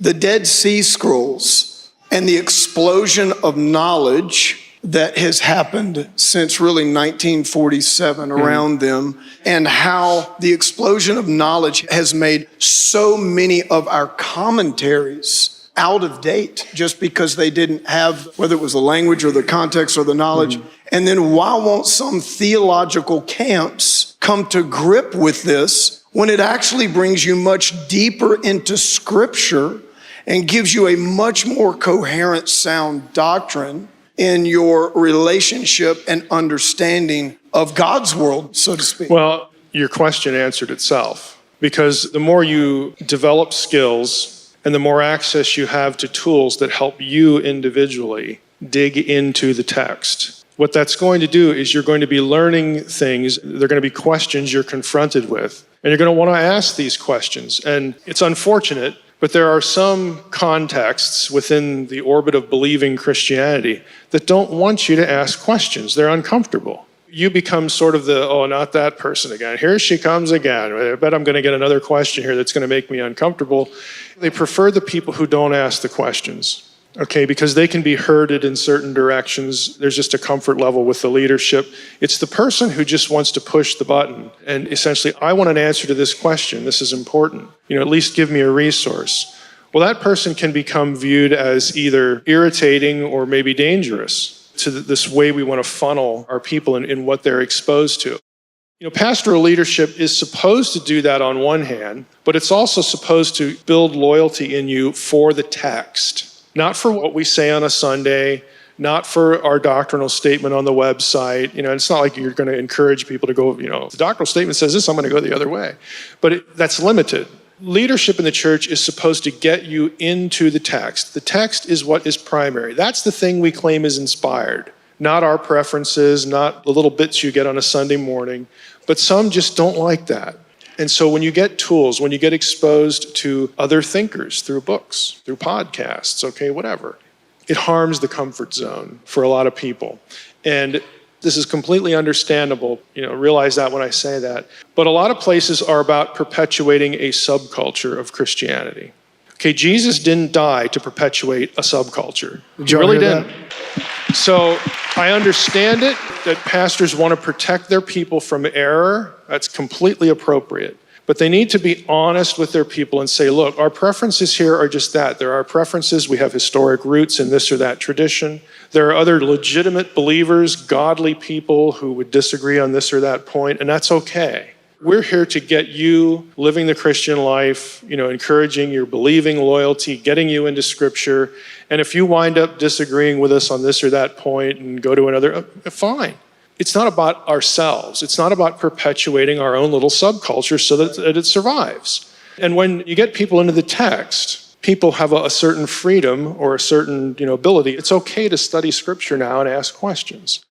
the Dead Sea Scrolls and the explosion of knowledge that has happened since really 1947 around them, and how the explosion of knowledge has made so many of our commentaries out of date just because they didn't have, whether it was the language or the context or the knowledge. And then why won't some theological camps come to grip with this when it actually brings you much deeper into Scripture and gives you a much more coherent, sound doctrine in your relationship and understanding of God's world, so to speak? Well, your question answered itself, because the more you develop skills and the more access you have to tools that help you individually dig into the text, what that's going to do is you're going to be learning things. They're going to be questions you're confronted with, and you're going to want to ask these questions. And it's unfortunate, but there are some contexts within the orbit of believing Christianity that don't want you to ask questions. They're uncomfortable. You become sort of the, oh, not that person again. Here she comes again. I bet I'm going to get another question here that's going to make me uncomfortable. They prefer the people who don't ask the questions, okay, because they can be herded in certain directions. There's just a comfort level with the leadership. It's the person who just wants to push the button and essentially, I want an answer to this question. This is important. At least give me a resource. Well, that person can become viewed as either irritating or maybe dangerous to this way we want to funnel our people in what they're exposed to. Pastoral leadership is supposed to do that on one hand, but it's also supposed to build loyalty in you for the text. Not for what we say on a Sunday, not for our doctrinal statement on the website. It's not like you're going to encourage people to go, the doctrinal statement says this, I'm going to go the other way. But that's limited. Leadership in the church is supposed to get you into the text. The text is what is primary. That's the thing we claim is inspired. Not our preferences, not the little bits you get on a Sunday morning. But some just don't like that. And so when you get tools, when you get exposed to other thinkers through books, through podcasts, okay, whatever, it harms the comfort zone for a lot of people. And this is completely understandable, realize that when I say that. But a lot of places are about perpetuating a subculture of Christianity. Okay, Jesus didn't die to perpetuate a subculture. He really didn't. So I understand it, that pastors want to protect their people from error. That's completely appropriate. But they need to be honest with their people and say, look, our preferences here are just that. There are preferences. We have historic roots in this or that tradition. There are other legitimate believers, godly people who would disagree on this or that point, and that's okay. We're here to get you living the Christian life, encouraging your believing loyalty, getting you into Scripture. And if you wind up disagreeing with us on this or that point and go to another, fine. It's not about ourselves. It's not about perpetuating our own little subculture so that it survives. And when you get people into the text, people have a certain freedom or a certain ability. It's okay to study Scripture now and ask questions.